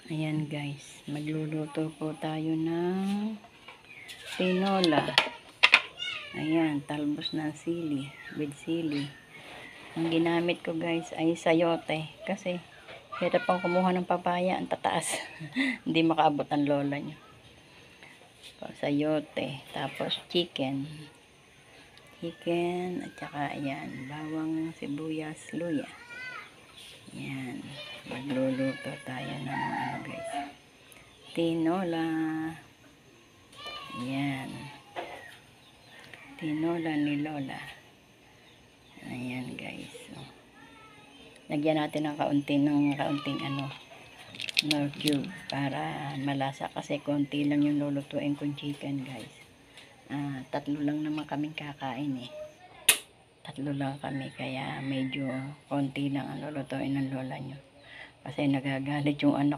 Ayan guys, magluluto po tayo ng tinola. Ayan, talbos ng sili, with sili. Ang ginamit ko guys ay sayote kasi hirap pang kumuha ng papaya, ang tataas. Hindi makaabot ang lola nyo. Sayote, tapos chicken at saka ayan, bawang, sibuyas, luya. Ayan, magluluto tayo ng ano guys, tinola. Ayan, tinola ni lola. Ayan guys, so, lagyan natin ng kaunting ano, nor cube para malasa kasi konti lang yung lulutuin kong chicken guys. Tatlo lang naman kaming kakain tatlo lang kami, kaya medyo konti lang ang lulutuin ng lola nyo kasi nagagalit yung anak